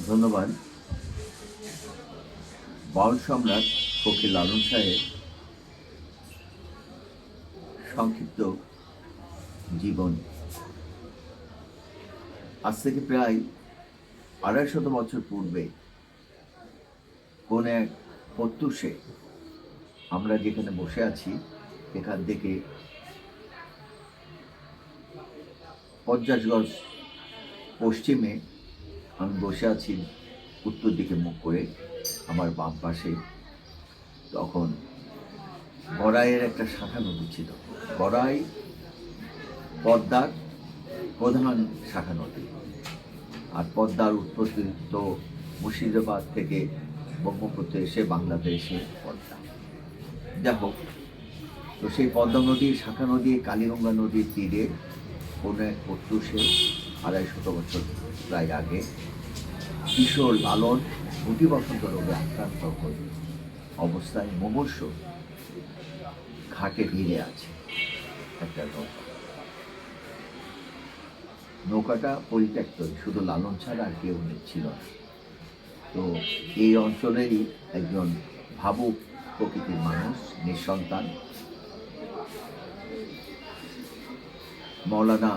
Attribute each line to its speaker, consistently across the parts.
Speaker 1: ধন্যবাদ। বাউল সম্রাট ফকির লালন শাহের সংক্ষিপ্ত জীবনী। আজ থেকে প্রায় ২৫০ বছর পূর্বে কোন এক প্রত্যুষে আমরা যেখানে বসে আছি এখান থেকে ৫০ গজ পশ্চিমে আমি বসে আছি, উত্তর দিকে মুখ করে। আমার বাম পাশে তখন গড়াইয়ের একটা শাখা নদী ছিল। গড়াই পদ্মার প্রধান শাখা নদী, আর পদ্মার উৎপত্তি তো মুর্শিদাবাদ থেকে ব্রহ্মপুত্র এসে বাংলাদেশে পদ্মা। যাই হোক, তো সেই পদ্মা নদীর শাখা নদী কালীগঙ্গা নদীর তীরে কোনো এক প্রত্যুষে ২৫০ বছর প্রায় আগে কিশোর লালন গুটি বসন্ত রোগে আক্রান্ত হয়ে অবস্থায় মুমূর্ষ ঘাটে ভিড়ে আছে একটা নৌকা। নৌকাটা পরিত্যক্ত, শুধু লালন ছাড়া আর কেউ ছিল না। তো এই অঞ্চলেরই একজন ভাবুক প্রকৃতির মানুষ, নিঃসন্তান, মৌলানা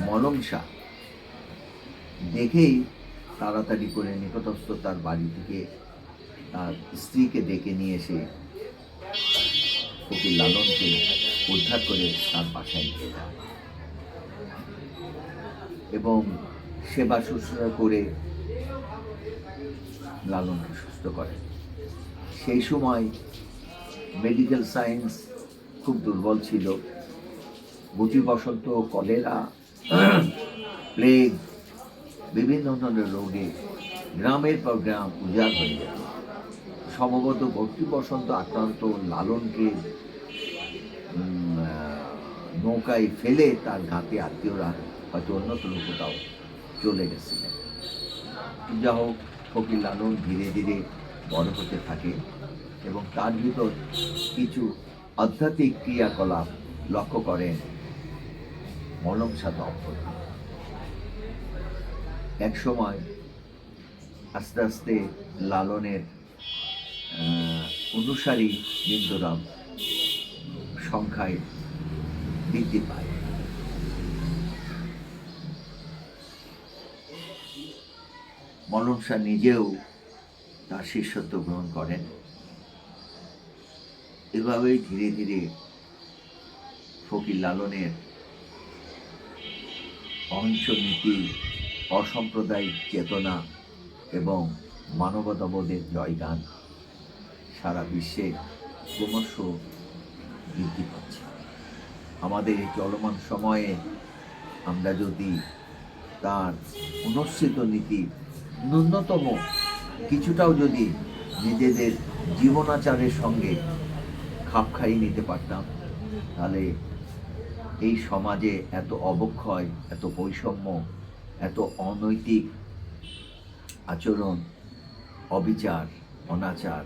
Speaker 1: মলম শাহ, দেখেই তাড়াতাড়ি করে নিকটস্থ তার বাড়ি থেকে তার স্ত্রীকে ডেকে নিয়ে এসে ফকির লালনকে উদ্ধার করে তার বাসায় নিয়ে যায় এবং সেবা শুশ্রূষা করে লালনকে সুস্থ করে। সেই সময় মেডিকেল সায়েন্স খুব দুর্বল ছিল। গুটি বসন্ত, কলেরা, প্লেগ, বিভিন্ন ধরনের রোগে গ্রামের পর গ্রাম উজাড় হয়ে যেত। সম্ভবত গুটি বসন্ত আক্রান্ত লালনকে নৌকায় ফেলে তার ঘাটে আত্মীয়রা হয়তো অন্যতম কোথাও চলে গেছিলেন। যা হোক, ফকির লালন ধীরে ধীরে বড় হতে থাকে এবং তার ভিতর কিছু আধ্যাত্মিক ক্রিয়াকলাপ লক্ষ্য করেন মলম শাহ দম্পতি। এক সময় আস্তে আস্তে লালনের অনুসারী বৃন্দরা সংখ্যায় বৃদ্ধি পায়। মলম শাহ নিজেও তার শিষ্যত্ব গ্রহণ করেন। এভাবেই ধীরে ধীরে ফকির লালনের অহিংস নীতি, অসাম্প্রদায়িক চেতনা এবং মানবতাবোধের জয়গান সারা বিশ্বে ক্রমশ বৃদ্ধি পাচ্ছে। আমাদের এই চলমান সময়ে আমরা যদি তার অনুসৃত নীতি ন্যূনতম কিছুটাও যদি নিজেদের জীবনাচারের সঙ্গে খাপ খাইয়ে নিতে পারতাম, তাহলে এই সমাজে এত অবক্ষয়, এত বৈষম্য, এত অনৈতিক আচরণ, অবিচার, অনাচার,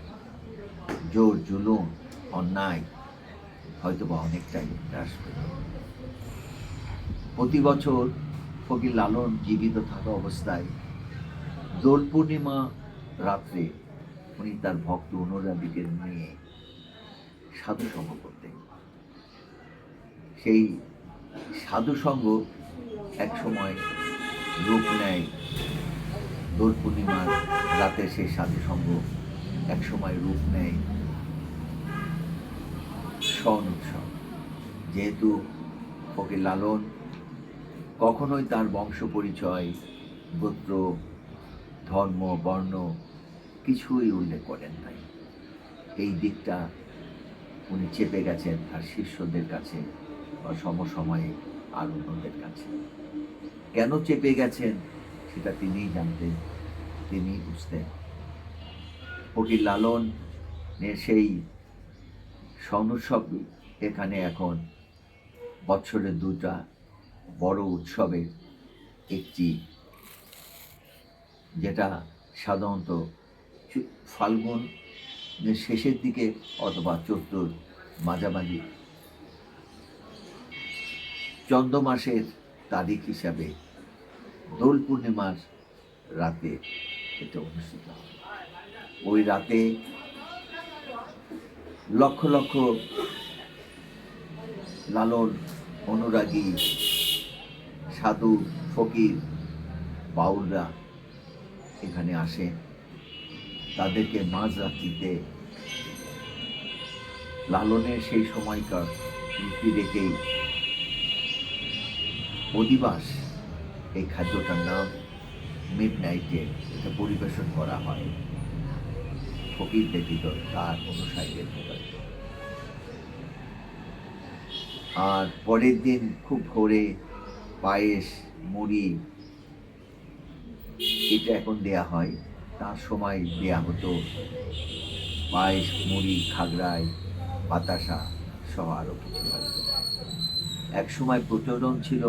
Speaker 1: জোর জুলুম, অন্যায় হয়তোবা অনেকটাই হ্রাস পেত। প্রতি বছর ফকির লালন জীবিত থাকা অবস্থায় দোল পূর্ণিমা রাত্রে উনি তার ভক্ত অনুরাগীদের নিয়ে সাধু সঙ্গ করতেন। সেই সাধু সঙ্গ এক সময় রূপ নেয়, দোল পূর্ণিমার রাতে সেই সাধু সঙ্গ এক সময় রূপ নেয় শন উৎসব। যেহেতু ফকির লালন কখনোই তার বংশ পরিচয়, গোত্র, ধর্ম, বর্ণ কিছুই উল্লেখ করেন নাই। এই দিকটা উনি চেপে গেছেন তার শিষ্যদের কাছে বা সমসময়ে আর অন্যদের কাছে। কেন চেপে গেছেন সেটা তিনিই জানতেন, তিনিই বুঝতেন। ফকির লালনের সেই সনুৎসব এখানে এখন বছরের দুটা বড় উৎসবের একটি, যেটা সাধারণত ফাল্গুন শেষের দিকে অথবা চৈত্র মাঝামাঝি চন্দ্র মাসের তারিখ হিসাবে দোল পূর্ণিমার রাতে এটা অনুষ্ঠিত হবে। ওই রাতে লক্ষ লক্ষ লালন অনুরাগী সাধু ফকির বাউলরা এখানে আসেন। তাদেরকে মাঝরাত্রিতে লালনের সেই সময়কার রীতি রেখেই অধিবাস, এই খাদ্যটার নাম মিড নাইটে এটা পরিবেশন করা হয় ফকিরদের ভিতর, তার অনুসারীদের ভিতর। আর পরের দিন খুব ভোরে পায়েস, মুড়ি এটা এখন দেয়া হয়, তার সময় দেয়া হতো পায়েস, মুড়ি, খাগড়াই, বাতাসা সহ আরো কিছু হয়তো। এক সময় প্রচলন ছিল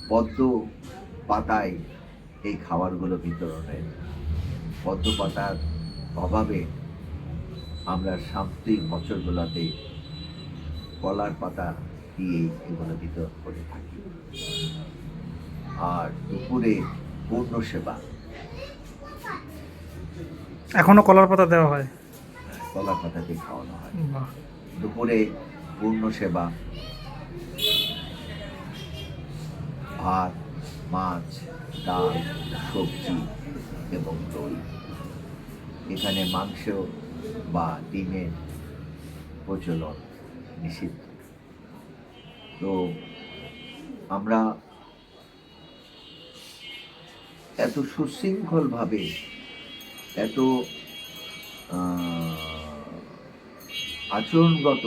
Speaker 1: পদ্ম পাতায় এই খাবারগুলো বিতরণের। পদ্ম পাতার অভাবে আমরা সাম্প্রতিক বছরগুলোতে কলার পাতা দিয়ে এগুলো বিতরণ করে থাকি। আর দুপুরে পূর্ণ সেবা,
Speaker 2: এখনো কলার পাতা দেওয়া হয়,
Speaker 1: কলার পাতাতে খাওয়ানো হয়।
Speaker 2: বাহ।
Speaker 1: দুপুরে পূর্ণ সেবা, ভাত, মাছ, ডাল, সবজি এবং দই। এখানে মাংস বা ডিমের প্রচলন নিষিদ্ধ। তো আমরা এত সুশৃঙ্খলভাবে, এত আচরণগত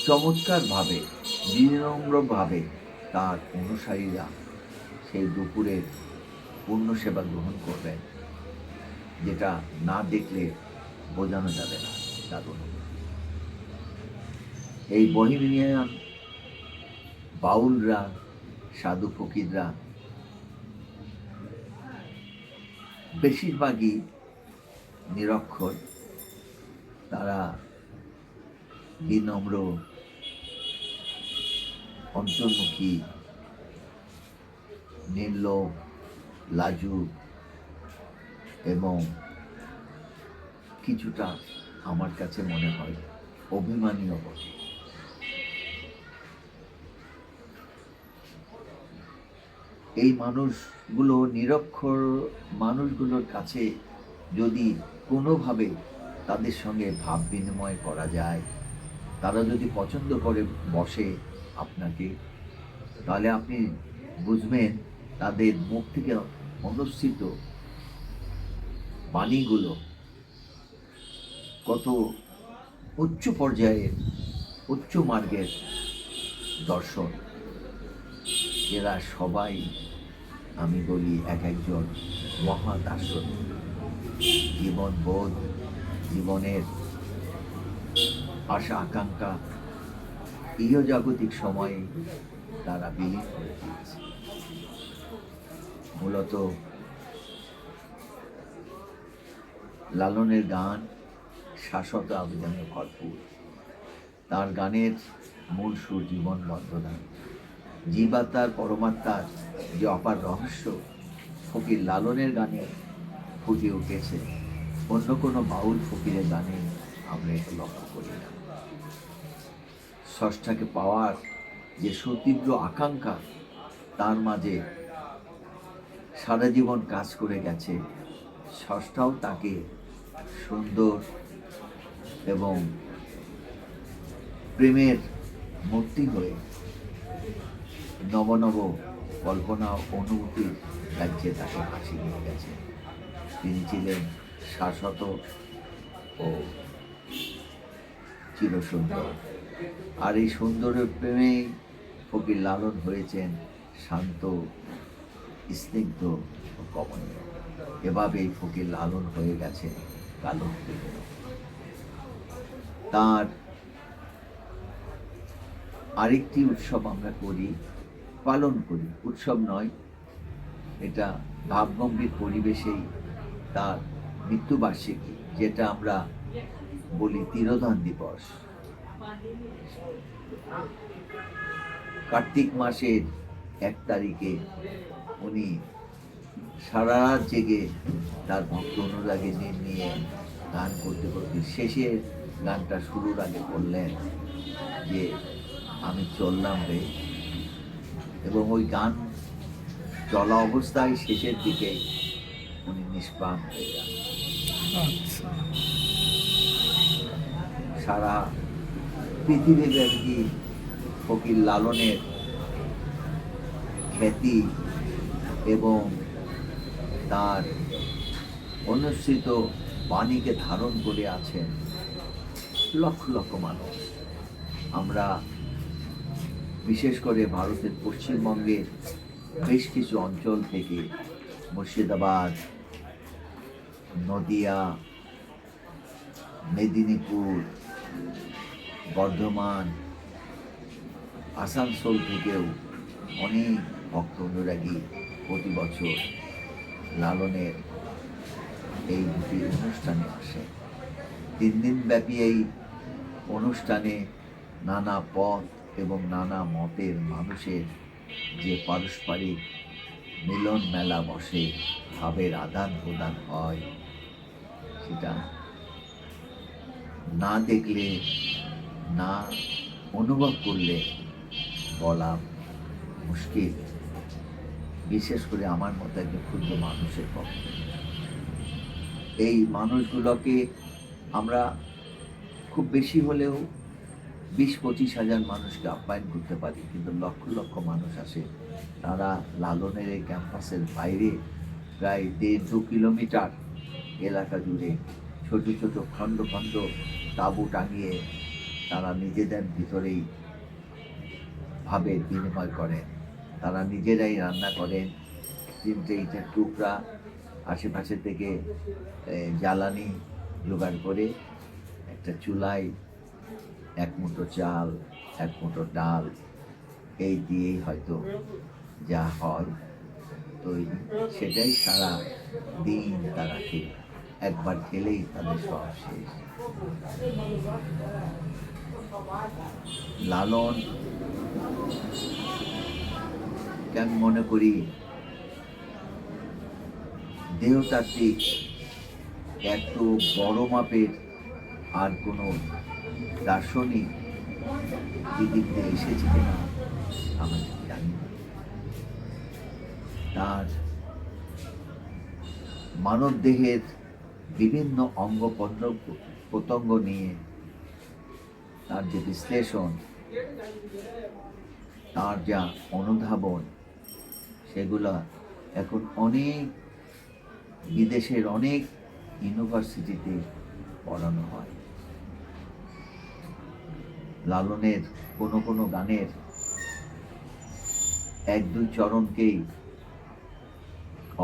Speaker 1: চমৎকারভাবে, বিনম্রভাবে তার অনুসারীরা সেই দুপুরের পূর্ণ সেবা গ্রহণ করবেন, যেটা না দেখলে বোঝানো যাবে না তার অনুভূতি। এই বহিমিয়ান বাউলরা, সাধু ফকিররা বেশিরভাগই নিরক্ষর। তারা বিনম্র, অন্তর্মুখী, নির্লোভ, লাজুক এবং কিছুটা আমার কাছে মনে হয় অভিমানীয় বটে। এই মানুষগুলো, নিরক্ষর মানুষগুলোর কাছে যদি কোনোভাবে তাদের সঙ্গে ভাব বিনিময় করা যায়, তারা যদি পছন্দ করে বসে আপনাকে, তাহলে আপনি বুঝবেন তাদের মুখ থেকে অনুসৃত বাণীগুলো কত উচ্চ পর্যায়ের, উচ্চ মার্গের দর্শন। এরা সবাই, আমি বলি, এক একজন মহাদার্শনিক। জীবনবোধ, জীবনের আশা আকাঙ্ক্ষা ইহজাগতিক সময়ে তারা বিলীন করে দিয়েছে। মূলত লালনের গান শাশ্বত আবেদনে ভরপুর। তার গানের মূল সুর জীবন বন্দনা, জীবাত্মার পরমাত্মার যে অপার রহস্য ফকির লালনের গানে ফুটে উঠেছে, অন্য কোনো বাউল ফকিরের গানে আমরা এটা লক্ষ্য করি না। স্রষ্টাকে পাওয়ার যে সুতীব্র আকাঙ্ক্ষা তার মাঝে সারা জীবন কাজ করে গেছে, স্রষ্টাও তাকে সুন্দর এবং প্রেমের মূর্তি হয়ে নব নব কল্পনা অনুভূতির রাজ্যে তাকে হাসি নিয়ে গেছে। তিনি ছিলেন শাশ্বত ও চিরসুন্দর। আর এই সুন্দরের প্রেমেই ফকির লালন হয়েছেন শান্ত, স্নিগ্ধ ও কমনীয়। এভাবেই ফকির লালন হয়ে গেছে লালন। তার আরেকটি উৎসব আমরা করি, পালন করি, উৎসব নয়, এটা ভাবগম্ভীর পরিবেশেই তার মৃত্যুবার্ষিকী, যেটা আমরা বলি তিরোধান দিবস। কার্তিক মাসের 1 তারিখে উনি সারা রাত জেগে তার ভক্ত অনুরাগীদের নিয়ে গান করতে করতে শেষের গানটা শুরুর আগে বললেন যে আমি চললাম রে, এবং ওই গান চলা অবস্থায় শেষের দিকে উনি নিষ্প্রাণ হয়ে যান।
Speaker 2: আচ্ছা।
Speaker 1: সারা পৃথিবীব্যাপী ফকির লালনের খ্যাতি এবং তার অনুসৃত বাণীকে ধারণ করে আছেন লক্ষ লক্ষ মানুষ। আমরা বিশেষ করে ভারতের পশ্চিমবঙ্গের বেশ কিছু অঞ্চল থেকে, মুর্শিদাবাদ, নদিয়া, মেদিনীপুর, বর্ধমান, আসানসোল থেকেও অনেক ভক্ত অনুরাগী প্রতি বছর লালনের এই দুটি অনুষ্ঠানে আসে। 3 দিন ব্যাপী এই অনুষ্ঠানে নানা পথ এবং নানা মতের মানুষের যে পারস্পরিক মিলন মেলা বসে, ভাবের আদান প্রদান হয়, সেটা না দেখলে, না অনুভব করলে বলা মুশকিল, বিশেষ করে আমার মতো একজন ক্ষুদ্র মানুষের পক্ষে। এই মানুষগুলোকে আমরা খুব বেশি হলেও 20-25 হাজার মানুষকে আপ্যায়ন করতে পারি, কিন্তু লক্ষ লক্ষ মানুষ আসে। তারা লালনের এই ক্যাম্পাসের বাইরে প্রায় 1.5-2 কিলোমিটার এলাকা জুড়ে ছোট ছোট খণ্ড খণ্ড তাঁবু টাঙিয়ে তারা নিজেদের ভিতরেই ভাবের বিনিময় করেন। তারা নিজেরাই রান্না করেন, 3টে ইটের টুকরা আশেপাশে থেকে জ্বালানি জোগাড় করে একটা চুলায় 1 মুঠো চাল, 1 মুঠো ডাল, এই দিয়েই হয়তো যা হয় তৈরি, সেটাই সারা দিন তারা খেয়ে, একবার খেলেই তাদের সব শেষ। লালন আমি মনে করি দেহতাত্ত্বিক এত বড় মাপের আর কোনো দার্শনিক পৃথিবীতে এসেছে কিনা আমি জানি না। তার মানব দেহের বিভিন্ন অঙ্গ প্রত্যঙ্গ নিয়ে তার যে বিশ্লেষণ, তার যা অনুধাবন, সেগুলা এখন অনেক বিদেশের অনেক ইউনিভার্সিটিতে পড়ানো হয়। লালনের কোনো কোনো গানের 1-2 চরণকেই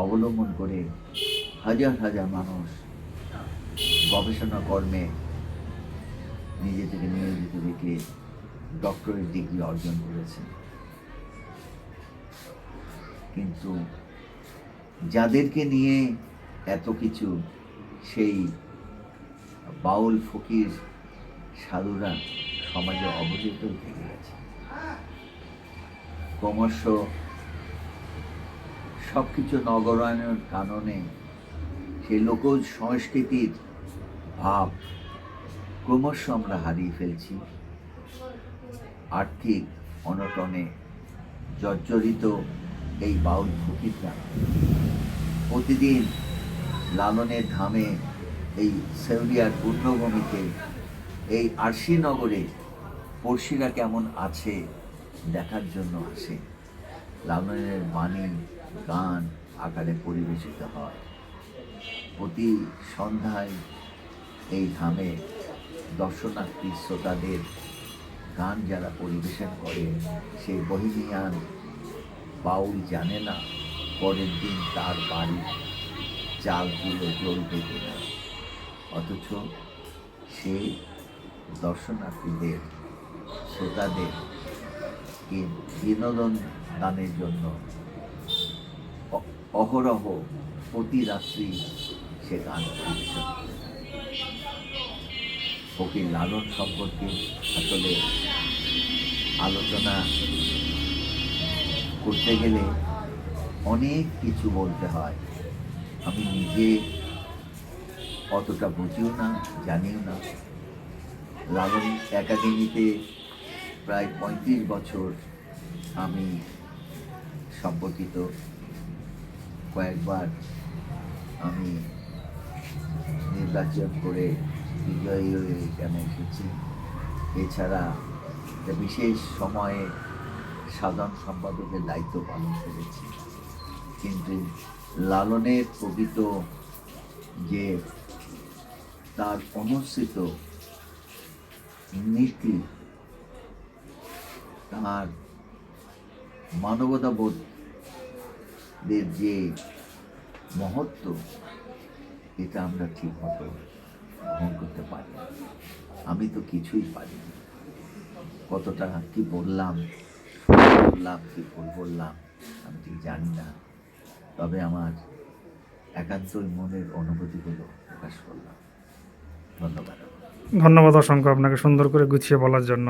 Speaker 1: অবলম্বন করে হাজার হাজার মানুষ গবেষণা কর্মে নিজেদেরকে নিয়োজিত রেখে ডক্টরেট ডিগ্রি অর্জন করেছে। কিন্তু যাদেরকে নিয়ে এত কিছু, সেই বাউল ফকির সাধুরা সমাজে অবহেলিত থেকে গেছে। ক্রমশ সব কিছু নগরায়নের কারণে সেই লোকজ সংস্কৃতির ভাব ক্রমশ আমরা হারিয়ে ফেলছি। আর্থিক অনটনে জর্জরিত এই বাউল ফকিররা প্রতিদিন লালনের ধামে, এই সেউরিয়ার পূর্ণভূমিতে, এই আরশিনগরে পড়শিরা কেমন আছে দেখার জন্য আসে। লালনের বাণী গান আকারে পরিবেশিত হয়। প্রতি সন্ধ্যায় এই ধামে দর্শনার্থী শ্রোতাদের গান যারা পরিবেশন করে, সেই বহিনিয়ান বাউল জানে না পরের দিন তার বাড়ি চালগুলো জ্বলবে কিনা, অথচ সে দর্শনার্থীদের, শ্রোতাদের বিনোদন দানের জন্য অহরহ প্রতি রাত্রি সে গান পরিবেশন করে। ফকির লালন সম্পর্কে আসলে আলোচনা করতে গেলে অনেক কিছু বলতে হয়। আমি নিজে অতটা বুঝিও না, জানিও না। লালন একাডেমিতে প্রায় ৩৫ বছর আমি সম্পর্কিত। কয়েকবার আমি নির্বাচন করে বিজয়ী হয়ে এখানে এসেছি। এছাড়া একটা বিশেষ সময়ে সাধারণ সম্পাদকের দায়িত্ব পালন করেছি। কিন্তু লালনের প্রকৃত যে তার অনুসৃত নীতি, তার মানবতাবোধের যে মহত্ব, এটা আমরা ঠিক মতো গ্রহণ করতে পারি না। আমি তো কিছুই পারি না। কতটা কি বললাম কি ভুল বললাম আমি ঠিক জানি না। তবে আমার একান্তই মনের অনুভূতিগুলো প্রকাশ করলাম। ধন্যবাদ।
Speaker 2: ধন্যবাদ অসংখ্য আপনাকে সুন্দর করে গুছিয়ে বলার জন্য।